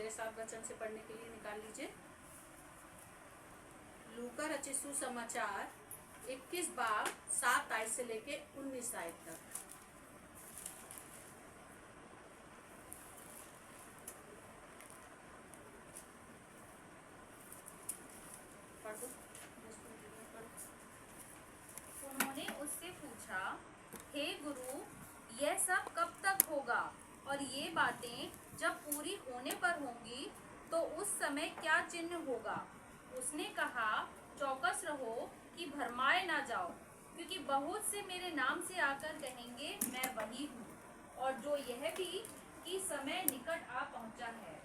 मेरे साथ वचन से पढ़ने के लिए निकाल लीजिए। लूका रचित सुसमाचार 21 बाब 7 आयत से लेके 19 आयत तक। उन्होंने उससे पूछा, हे गुरु, यह सब कब तक होगा और ये बातें जब पूरी होने पर होंगी तो उस समय क्या चिन्ह होगा? उसने कहा, चौकस रहो कि भरमाए ना जाओ, क्योंकि बहुत से मेरे नाम से आकर कहेंगे मैं वही हूँ, और जो यह भी कि समय निकट आ पहुँचा है।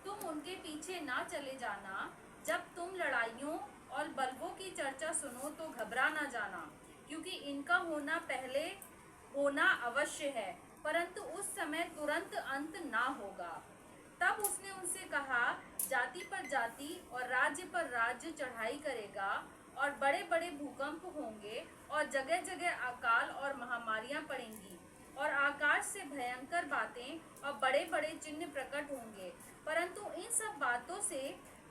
तुम उनके पीछे ना चले जाना। जब तुम लड़ाइयों और बलवों की चर्चा सुनो तो घबरा ना जाना, क्योंकि इनका होना पहले होना अवश्य है, परंतु उस समय तुरंत अंत ना होगा। तब उसने उनसे कहा, जाति पर जाति और राज्य पर राज्य चढ़ाई करेगा, और बड़े बड़े भूकंप होंगे, और जगह जगह अकाल और महामारियां पड़ेंगी, और आकाश से भयंकर बातें और बड़े बड़े चिन्ह प्रकट होंगे। परंतु इन सब बातों से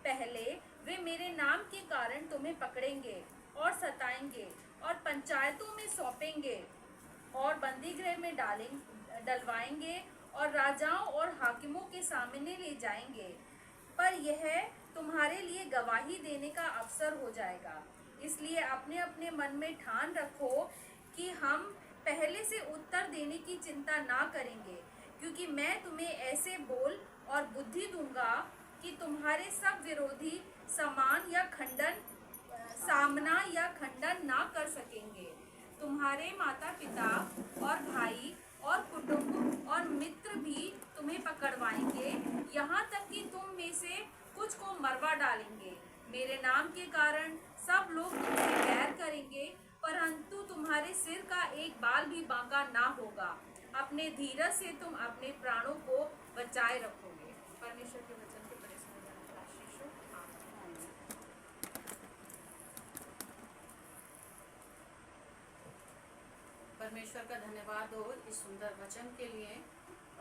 पहले वे मेरे नाम के कारण तुम्हें पकड़ेंगे और सताएंगे और पंचायतों में सौंपेंगे और बंदीगृह में डलवाएंगे और राजाओं और हाकिमों के सामने ले जाएंगे। पर यह तुम्हारे लिए गवाही देने का अवसर हो जाएगा। इसलिए अपने अपने मन में ठान रखो कि हम पहले से उत्तर देने की चिंता ना करेंगे, क्योंकि मैं तुम्हें ऐसे बोल और बुद्धि दूंगा कि तुम्हारे सब विरोधी सामना या खंडन ना कर सकेंगे। तुम्हारे माता पिता और भाई और कुटुंब और मित्र भी तुम्हें पकड़वाएंगे, यहाँ तक कि तुम में से कुछ को मरवा डालेंगे। मेरे नाम के कारण सब लोग तुमसे बैर करेंगे, परंतु तुम्हारे सिर का एक बाल भी बांका ना होगा। अपने धीरज से तुम अपने प्राणों को बचाए रखोगे। परमेश्वर के वचन के बड़े समझाने का आशीष हो। आमीन। परमेश्वर का धन्यवाद हो इस सुंदर वचन के लिए,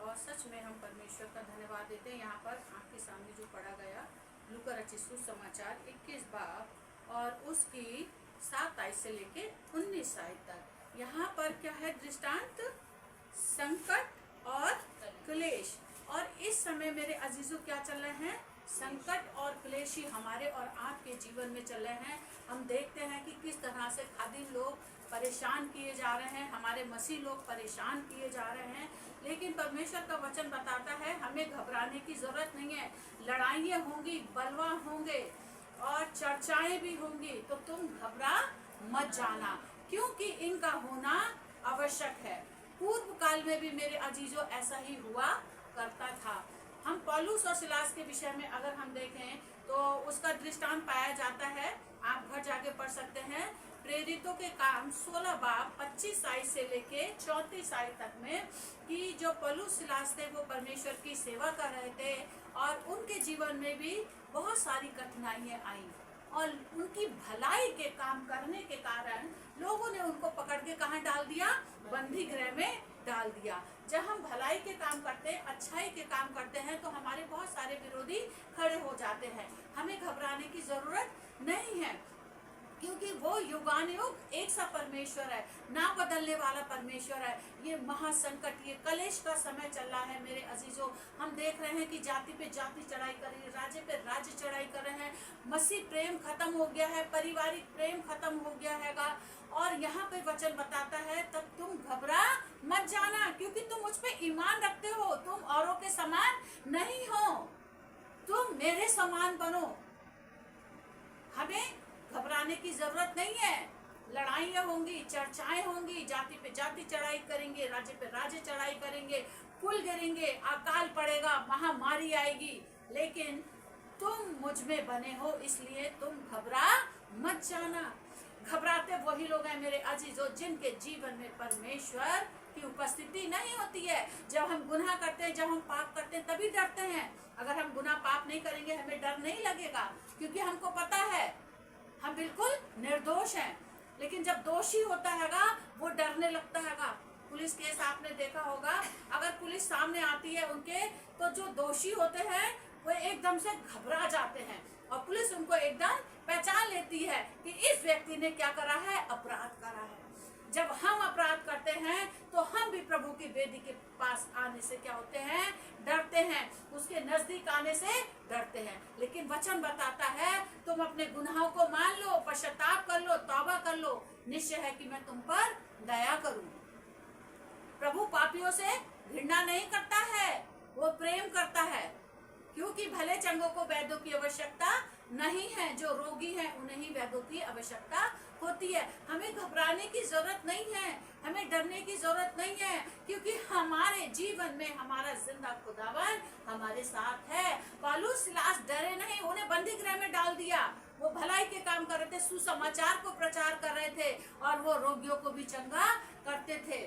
और सच में हम परमेश्वर का धन्यवाद देते हैं। यहाँ पर आपके सामने जो पढ़ा गया लूका रचित सुसमाचार 21 बाब और उसकी 7 आयत से लेके 19 आयत तक। यहाँ पर क्या है? दृष्टांत, संकट और क्लेश। और इस समय मेरे अजीजों क्या चल रहे हैं? संकट और क्लेश ही हमारे और आपके जीवन में चल रहे हैं। हम देखते हैं कि किस तरह से खादिम लोग परेशान किए जा रहे हैं, हमारे मसीह लोग परेशान किए जा रहे हैं। लेकिन परमेश्वर का वचन बताता है हमें घबराने की जरूरत नहीं है। लड़ाइयाँ होंगी, बलवा होंगे और चर्चाएं भी होंगी, तो तुम घबरा मत जाना, क्योंकि इनका होना आवश्यक है। पूर्व काल में भी मेरे अजीजों ऐसा ही हुआ करता था। हम पौलुस और सिलास के विषय में अगर हम देखें तो उसका दृष्टांत पाया जाता है। आप घर जाके पढ़ सकते हैं। प्रेरितों के काम 16 बाब 25 आयत से लेके 34 आयत तक में, कि जो पौलुस सिलास थे वो परमेश्वर की सेवा कर रहे थे, और उनके जीवन में भी बहुत सारी कठिनाइयां आई, और उनकी भलाई के काम करने के कारण लोगों ने उनको पकड़ के कहाँ डाल दिया? बंदी गृह में डाल दिया। जब हम भलाई के काम करते हैं, अच्छाई के काम करते हैं, तो हमारे बहुत सारे विरोधी खड़े हो जाते हैं। हमें घबराने की जरूरत नहीं है, क्योंकि वो युगानुयुग एक सा परमेश्वर है, ना बदलने वाला परमेश्वर है। ये महासंकट, ये कलेश का समय चल रहा है मेरे अजीजों। हम देख रहे हैं कि जाति पे जाति चढ़ाई कर रही है, राज्य पे राज्य चढ़ाई कर रहे हैं। मसीह प्रेम खत्म हो गया है, पारिवारिक प्रेम खत्म हो गया हैगा। और यहाँ पे वचन बताता है तब तुम घबरा मत जाना, क्योंकि तुम मुझ पे ईमान रखते हो। तुम औरों के समान नहीं हो, तुम मेरे समान बनो। हमें घबराने की जरूरत नहीं है। लड़ाइयाँ होंगी, चर्चाएं होंगी, जाति पे जाति चढ़ाई करेंगे, राज्य पे राज्य चढ़ाई करेंगे, कुल गिरेंगे, अकाल पड़ेगा, महामारी आएगी, लेकिन तुम मुझ में बने हो, इसलिए तुम घबरा मत जाना। घबराते वही लोग हैं मेरे अजीजों जिनके जीवन में परमेश्वर की उपस्थिति नहीं होती है। जब हम गुनाह करते हैं, जब हम पाप करते हैं, तभी डरते हैं। अगर हम गुनाह पाप नहीं करेंगे हमें डर नहीं लगेगा, क्योंकि हमको पता है हम बिल्कुल निर्दोष हैं। लेकिन जब दोषी होता हैगा वो डरने लगता हैगा। पुलिस केस आपने देखा होगा, अगर पुलिस सामने आती है उनके, तो जो दोषी होते हैं वो एकदम से घबरा जाते हैं और पुलिस उनको एकदम पहचान लेती है कि इस व्यक्ति ने क्या करा है, अपराध करा है। जब हम अपराध करते हैं तो हम भी प्रभु की वेदी के पास आने से क्या होते हैं, डरते हैं, उसके नजदीक आने से डरते हैं। लेकिन वचन बताता है तुम अपने गुनाहों को मान लो, पश्चाताप कर लो, तौबा कर लो, निश्चय है कि मैं तुम पर दया करूं। प्रभु पापियों से घृणा नहीं करता है, वो प्रेम करता है, क्योंकि भले चंगों को वैद्यों की आवश्यकता नहीं है, जो रोगी हैं उन्हें ही वैद्यों की आवश्यकता होती है। हमें घबराने की जरूरत नहीं है, हमें डरने की जरूरत नहीं है, क्योंकि हमारे जीवन में हमारा जिंदा खुदावन हमारे साथ है। पौलुस सिलास डरे नहीं, उन्हें बंदी गृह में डाल दिया। वो भलाई के काम कर रहे थे, सुसमाचार को प्रचार कर रहे थे और वो रोगियों को भी चंगा करते थे।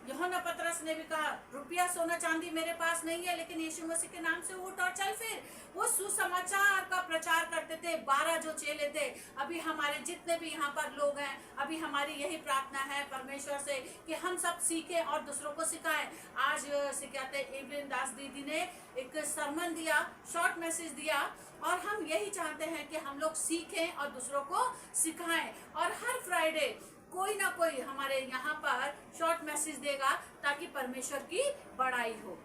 यूहन्ना पतरस ने भी कहा, रुपया सोना चांदी मेरे पास नहीं है, लेकिन यीशु मसीह के नाम से उठ और चल फिर। वो सुसमाचार का प्रचार करते थे। 12 जो चेले थे, अभी हमारे जितने भी यहाँ पर लोग हैं, अभी हमारी यही प्रार्थना है परमेश्वर से कि हम सब सीखें और दूसरों को सिखाएं। आज से कहते एवलिन दास दीदी ने एक सरमन दिया, शॉर्ट मैसेज दिया, और हम यही चाहते हैं कि हम लोग सीखें और दूसरों को सिखाएं। और हर फ्राइडे कोई ना कोई हमारे यहाँ पर शॉर्ट मैसेज देगा ताकि परमेश्वर की बड़ाई हो।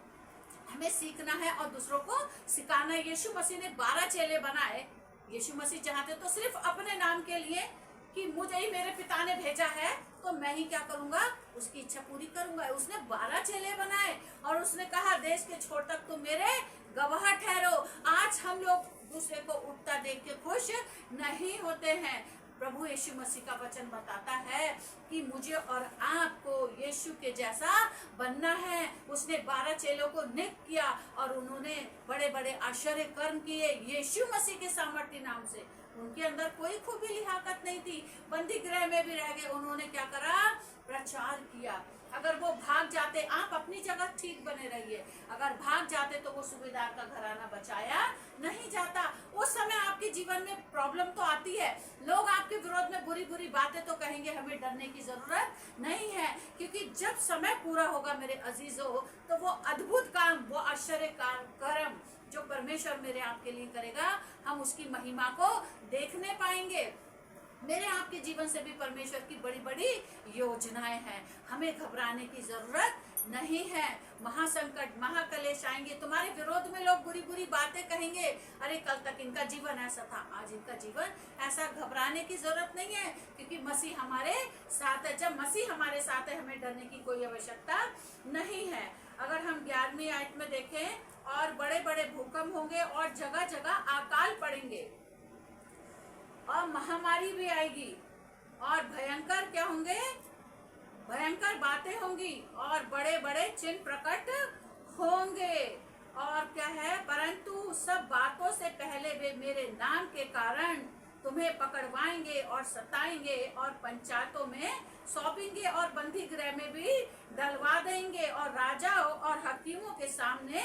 हमें सीखना है और दूसरों को सिखाना है। यीशु मसीह ने 12 चेले बनाए। यीशु मसीह चाहते तो सिर्फ अपने नाम के लिए कि मुझे ही मेरे पिता ने भेजा है तो मैं ही क्या करूंगा, उसकी इच्छा पूरी करूंगा। उसने 12 चेले बनाए और उसने कहा देश के छोर तक तुम मेरे गवाह ठहरो। आज हम लोग दूसरे को उठता देख के खुश नहीं होते हैं। प्रभु यीशु मसीह का वचन बताता है कि मुझे और आपको यीशु के जैसा बनना है। उसने 12 चेलों को नियुक्त किया और उन्होंने बड़े बड़े आश्चर्य कर्म किए यीशु मसीह के सामर्थ्य नाम से। उनके अंदर कोई खूबी लिहाकत नहीं थी, बंदी गृह में भी रह गए, उन्होंने क्या करा, प्रचार किया। अगर वो भाग जाते, आप अपनी जगह ठीक बने रहिए, अगर भाग जाते तो वो सूबेदार का घराना बचाया नहीं जाता। उस समय आपके जीवन में प्रॉब्लम तो आती है, लोग आपके विरोध में बुरी बुरी बातें तो कहेंगे, हमें डरने की जरूरत नहीं है, क्योंकि जब समय पूरा होगा मेरे अजीजों, तो वो अद्भुत काम, वो आश्चर्य कर्म जो परमेश्वर मेरे आपके लिए करेगा, हम उसकी महिमा को देखने पाएंगे। मेरे आपके जीवन से भी परमेश्वर की बड़ी बड़ी योजनाएं हैं। हमें घबराने की जरूरत नहीं है। महासंकट, महाकलेश आएंगे, तुम्हारे विरोध में लोग बुरी बुरी बातें कहेंगे, अरे कल तक इनका जीवन ऐसा था, आज इनका जीवन ऐसा। घबराने की जरूरत नहीं है, क्योंकि मसीह हमारे साथ है। जब मसीह हमारे साथ है, हमें डरने की कोई आवश्यकता नहीं है। अगर हम 11वीं आयत में देखें, और बड़े बड़े भूकंप होंगे और जगह जगह अकाल पड़ेंगे और महामारी भी आएगी और भयंकर क्या होंगे, भयंकर बातें होंगी और बड़े बड़े चिन्ह प्रकट होंगे। और क्या है, परंतु सब बातों से पहले वे मेरे नाम के कारण तुम्हें पकड़वाएंगे और सताएंगे और पंचायतों में सौंपेंगे और बंदी गृह में भी डलवा देंगे और राजाओं और हकीमों के सामने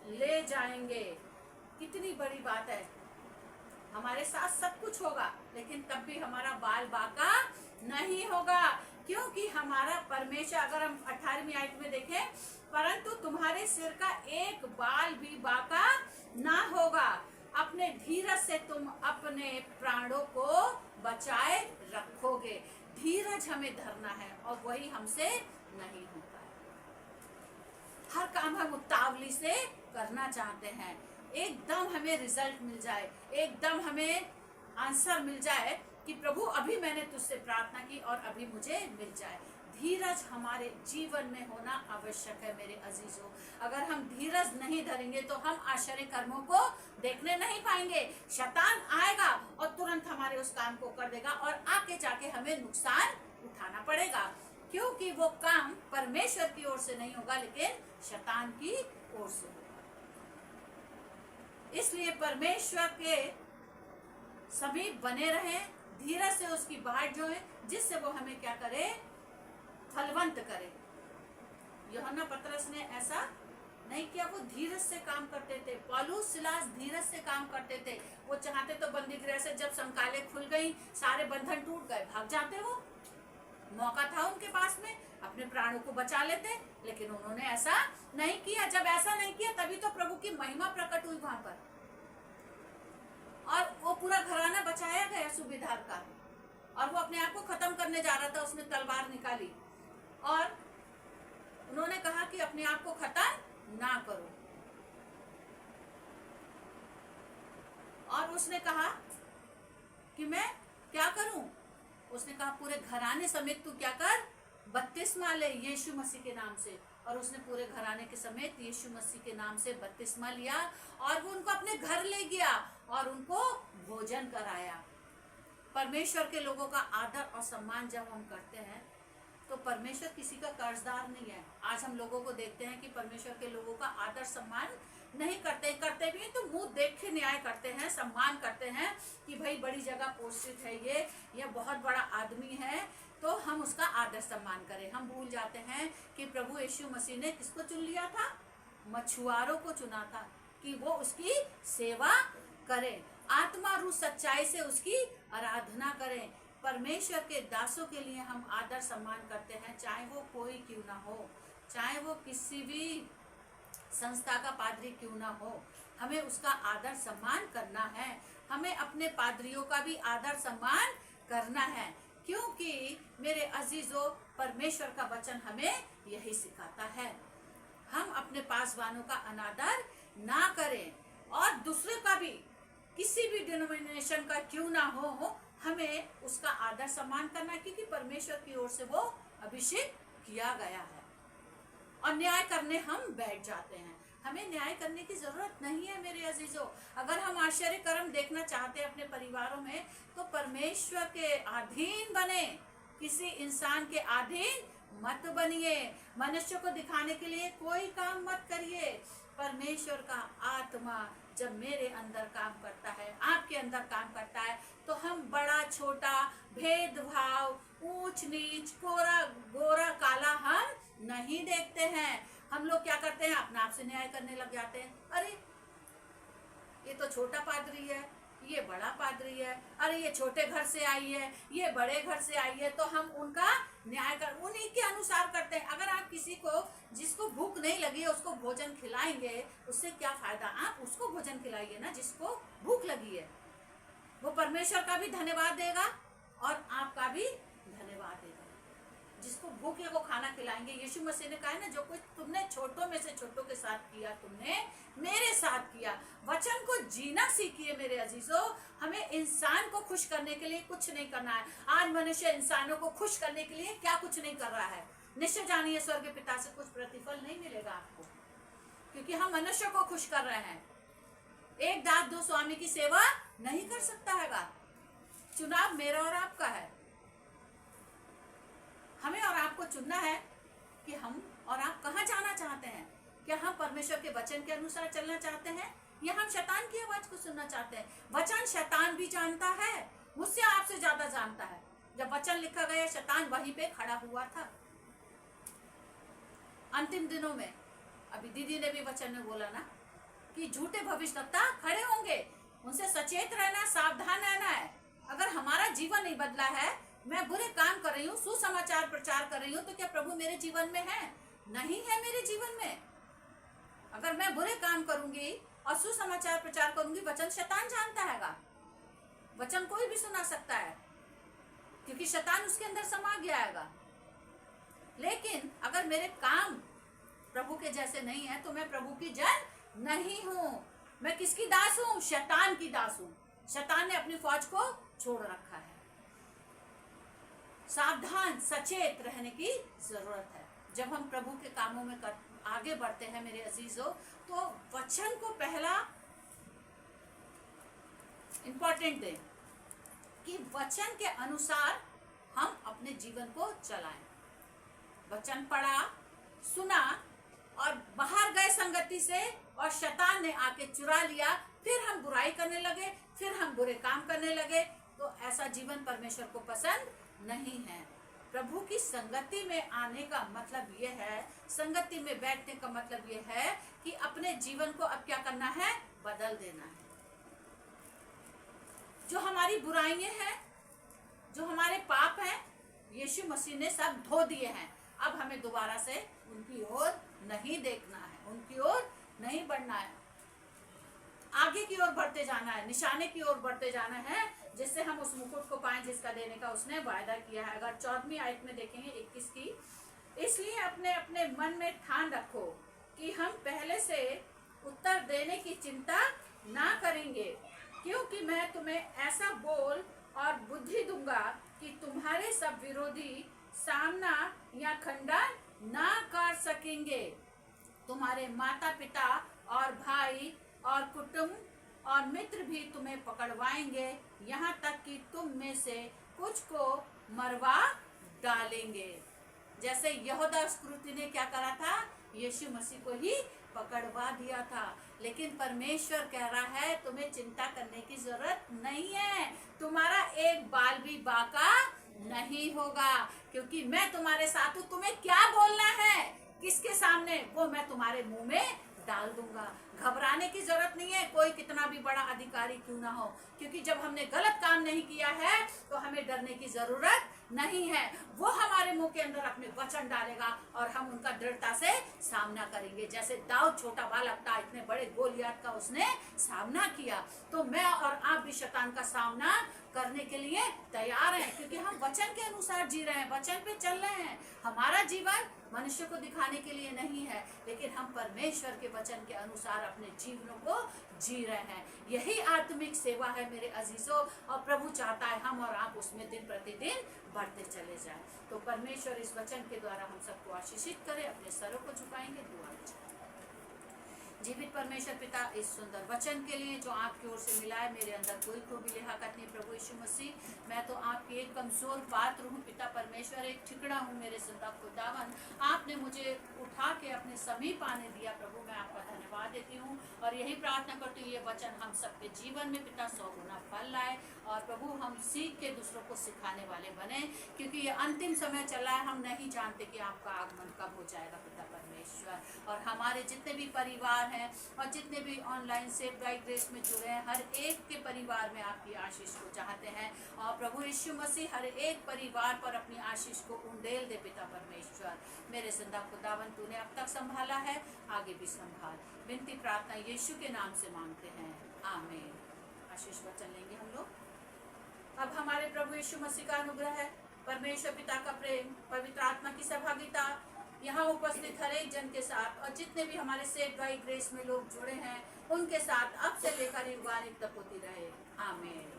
ले जाएंगे। कितनी बड़ी बात है। हमारे साथ सब कुछ होगा, लेकिन तब भी हमारा बाल बाका नहीं होगा, क्योंकि हमारा परमेश्वर, अगर हम 18वीं आयत में देखें, परंतु तुम्हारे सिर का एक बाल भी बाका ना होगा। अपने धीरज से तुम अपने प्राणों को बचाए रखोगे। धीरज हमें धरना है और वही हमसे नहीं होता है। हर काम हम उतावली से करना चाहते हैं, एकदम हमें रिजल्ट मिल जाए, एकदम हमें आंसर मिल जाए कि प्रभु अभी मैंने तुझसे प्रार्थना की और अभी मुझे मिल जाए। धीरज हमारे जीवन में होना आवश्यक है मेरे अजीजों। अगर हम धीरज नहीं धरेंगे तो हम आश्चर्य कर्मों को देखने नहीं पाएंगे। शैतान आएगा और तुरंत हमारे उस काम को कर देगा और आगे जाके हमें नुकसान उठाना पड़ेगा, क्योंकि वो काम परमेश्वर की ओर से नहीं होगा, लेकिन शैतान की ओर से होगा। इसलिए परमेश्वर के समीप बने रहें, धीरज से उसकी बाट जो है, जिससे वो हमें क्या करे, फलवंत करे। यूहन्ना पतरस ने ऐसा नहीं किया, वो धीरज से काम करते थे। पौलुस सिलास धीरज से काम करते थे। वो चाहते तो बंदी गृह से जब संकालें खुल गई, सारे बंधन टूट गए, भाग जाते। वो मौका था उनके पास में, अपने प्राणों को बचा लेते, लेकिन उन्होंने ऐसा नहीं किया। जब ऐसा नहीं किया तभी तो प्रभु की महिमा प्रकट हुई वहां पर, और वो पूरा घराना बचाया गया सूबेदार का। और वो अपने आप को खत्म करने जा रहा था, उसने तलवार निकाली और उन्होंने कहा कि अपने आप को खत्म ना करो। और उसने कहा कि मैं क्या करूं? उसने कहा पूरे घराने समेत तू क्या कर, बपतिस्मा ले यीशु मसीह के नाम से। और उसने पूरे घराने के समेत यीशु मसीह के नाम से बपतिस्मा लिया और वो उनको अपने घर ले गया और उनको भोजन कराया। परमेश्वर के लोगों का आदर और सम्मान जब हम करते हैं तो परमेश्वर किसी का कर्जदार नहीं है। आज हम लोगों को देखते हैं कि परमेश्वर के लोगों का आदर सम्मान नहीं करते भी तो मुंह देख के न्याय करते हैं, सम्मान करते हैं कि भाई बड़ी जगह पोस्टित है, ये बहुत बड़ा आदमी है, तो हम उसका आदर सम्मान करें। हम भूल जाते हैं कि प्रभु यीशु मसीह ने किसको चुन लिया था? मछुआरों को चुना था कि वो उसकी सेवा करें, आत्मा रूह सच्चाई से उसकी आराधना करें। परमेश्वर के दासों के लिए हम आदर सम्मान करते हैं, चाहे वो कोई क्यों ना हो, चाहे वो किसी भी संस्था का पादरी क्यों ना हो, हमें उसका आदर सम्मान करना है। हमें अपने पादरियों का भी आदर सम्मान करना है, क्योंकि मेरे अजीजों परमेश्वर का वचन हमें यही सिखाता है। हम अपने पासवानों का अनादर ना करें और दूसरे का भी, किसी भी डिनोमिनेशन का क्यों ना हो, हमें उसका आदर सम्मान करना है, क्योंकि परमेश्वर की ओर से वो अभिषेक किया गया है। और न्याय करने हम बैठ जाते हैं। हमें न्याय करने की जरूरत नहीं है मेरे अजीजों। अगर हम आश्चर्य कर्म देखना चाहते हैं अपने परिवारों में तो परमेश्वर के अधीन बने, किसी इंसान के अधीन मत बनिए। मनुष्य को दिखाने के लिए कोई काम मत करिए। परमेश्वर का आत्मा जब मेरे अंदर काम करता है, आपके अंदर काम करता है, तो हम बड़ा छोटा भेदभाव, ऊंच नीच, कोरा गोरा काला हम नहीं देखते हैं। हम लोग क्या करते हैं? अपने आप से न्याय करने लग जाते हैं। अरे ये तो छोटा पादरी है, ये बड़ा पादरी है, अरे ये छोटे घर से आई है, ये बड़े घर से आई है, तो हम उनका न्याय कर उन्हीं के अनुसार करते हैं। अगर आप किसी को, जिसको भूख नहीं लगी है, उसको भोजन खिलाएंगे, उससे क्या फायदा? आप उसको भोजन खिलाइए ना जिसको भूख लगी है। वो परमेश्वर का भी धन्यवाद देगा और आपका भी धन्यवाद देगा। जिसको भूख है वो खाना खिलाएंगे। यीशु मसीह ने कहा है ना, जो कुछ तुमने छोटों में से छोटों के साथ किया, तुमने मेरे साथ किया। वचन को जीना सीखिए मेरे अजीजों। हमें इंसान को खुश करने के लिए कुछ नहीं करना है। आज मनुष्य इंसानों को खुश करने के लिए क्या कुछ नहीं कर रहा है। निश्चय जानिए स्वर्ग पिता से कुछ प्रतिफल नहीं मिलेगा आपको, क्योंकि हम मनुष्य को खुश कर रहे हैं। एक दास दो स्वामी की सेवा नहीं कर सकता है। चुनाव मेरा और आपका है। हमें और आपको चुनना है कि हम और आप कहाँ जाना चाहते हैं। क्या हम परमेश्वर के वचन के अनुसार चलना चाहते हैं या हम शैतान की आवाज को सुनना चाहते हैं? वचन शैतान भी जानता है, मुझसे आपसे ज्यादा जानता है। जब वचन लिखा गया, शैतान वहीं पे खड़ा हुआ था। अंतिम दिनों में अभी दीदी ने भी वचन में बोला ना कि झूठे भविष्यवक्ता खड़े होंगे, उनसे सचेत रहना, सावधान रहना है। अगर हमारा जीवन नहीं बदला है, मैं बुरे काम कर रही हूँ, सुसमाचार प्रचार कर रही हूँ, तो क्या प्रभु मेरे जीवन में है? नहीं है मेरे जीवन में। अगर मैं बुरे काम करूंगी और सुसमाचार प्रचार करूंगी, वचन शैतान जानता है। वचन कोई भी सुना सकता है, क्योंकि शैतान उसके अंदर समा गया है। लेकिन अगर मेरे काम प्रभु के जैसे नहीं है तो मैं प्रभु की जन नहीं हूँ। मैं किसकी दास हूँ? शैतान की दास हूँ। शैतान ने अपनी फौज को छोड़ रखा है। सावधान, सचेत रहने की जरूरत है। जब हम प्रभु के कामों में आगे बढ़ते हैं मेरे अजीजों, तो वचन को पहला इंपॉर्टेंट दें कि वचन के अनुसार हम अपने जीवन को चलाएं। वचन पढ़ा, सुना और बाहर गए संगति से, और शैतान ने आके चुरा लिया, फिर हम बुराई करने लगे, फिर हम बुरे काम करने लगे, तो ऐसा जीवन परमेश्वर को पसंद नहीं है। प्रभु की संगति में आने का मतलब ये है, संगति में बैठने का मतलब ये है कि अपने जीवन को अब क्या करना है? बदल देना है। जो हमारी बुराइयां हैं, जो हमारे पाप हैं, यीशु मसीह ने सब धो दिए हैं। अब हमें दोबारा से उनकी ओर नहीं देखना है, उनकी ओर नहीं बढ़ना है, आगे की ओर बढ़ते जाना है, निशाने की ओर बढ़ते जाना है, जिससे हम उस मुकुट को पाएं जिसका देने का उसने वायदा किया है। अगर 14वीं आयत में देखेंगे 21 की, इसलिए अपने अपने मन में ठान रखो कि हम पहले से उत्तर देने की चिंता ना करेंगे, क्योंकि मैं तुम्हें ऐसा बोल और बुद्धि दूंगा कि तुम्हारे सब विरोधी सामना या खंडन ना कर सकेंगे। तुम्हारे माता पिता और भाई और कुटुंब और मित्र भी तुम्हें पकड़वाएंगे, यहाँ तक कि तुम में से कुछ को मरवा डालेंगे। जैसे यहूदा इस्करियोती ने क्या करा था, यीशु मसीह को ही पकड़वा दिया था। लेकिन परमेश्वर कह रहा है तुम्हें चिंता करने की जरूरत नहीं है, तुम्हारा एक बाल भी बाका नहीं होगा, क्योंकि मैं तुम्हारे साथ हूँ। तुम्हें क्या बोलना है, किसके सामने, वो मैं तुम्हारे मुंह में डाल दूंगा। घबराने की जरूरत नहीं है, कोई कितना भी बड़ा अधिकारी क्यों ना हो, क्योंकि जब हमने गलत काम नहीं किया है तो हमें डरने की जरूरत नहीं है। वो हमारे मुंह के अंदर अपने वचन डालेगा और हम उनका दृढ़ता से सामना करेंगे। जैसे दाऊद छोटा बालक था, इतने बड़े गोलियत का उसने सामना किया, तो मैं और आप भी शैतान का सामना करने के लिए तैयार हैं, क्योंकि हम वचन के अनुसार जी रहे हैं, वचन पे चल रहे हैं। हमारा जीवन मनुष्य को दिखाने के लिए नहीं है, लेकिन हम परमेश्वर के वचन के अनुसार अपने जीवनों को जी रहे हैं। यही आत्मिक सेवा है मेरे अजीजों, और प्रभु चाहता है हम और आप उसमें दिन प्रतिदिन बढ़ते चले जाएं। तो परमेश्वर इस वचन के द्वारा हम सबको आशीषित करे। अपने सरों को झुकाएंगे, दुआ में जाएंगे। जीवित परमेश्वर पिता, इस सुंदर वचन के लिए जो आपकी ओर से मिला है, मेरे अंदर कोई खूबी लिहाकत नहीं प्रभु यीशु मसीह, मैं तो आपकी एक कमजोर पात्र हूँ पिता परमेश्वर, एक ठिकड़ा हूँ मेरे जिंदा खुदावन। आपने मुझे उठा के अपने समीप आने दिया प्रभु, मैं आपका धन्यवाद देती हूँ और यही प्रार्थना करती हूँ ये वचन हम सबके जीवन में पिता 100 गुना फल लाए, और प्रभु हम सीख के दूसरों को सिखाने वाले बने, क्योंकि ये अंतिम समय चला है, हम नहीं जानते कि आपका आगमन कब हो जाएगा पिता परमेश्वर। और हमारे जितने भी परिवार हैं और जितने भी ऑनलाइन सेव बाय ग्रेस में जुड़े हैं, हर एक के परिवार में आपकी आशीष को चाहते हैं, और प्रभु यीशु मसीह हर एक परिवार पर अपनी आशीष को उंडेल दे पिता परमेश्वर। मेरे जिंदा खुदावन तूने अब तक संभाला है, आगे भी संभाल। विनती प्रार्थना यीशु के नाम से मांगते हैं, आमीन। आशीष वचन लेंगे हम लोग। अब हमारे प्रभु यीशु मसीह का अनुग्रह है, परमेश्वर पिता का प्रेम, पवित्र आत्मा की सहभागिता यहाँ उपस्थित हर एक जन के साथ, और जितने भी हमारे सेव बाय ग्रेस में लोग जुड़े हैं उनके साथ अब से लेकर युगानुग तक होती रहे, आमीन।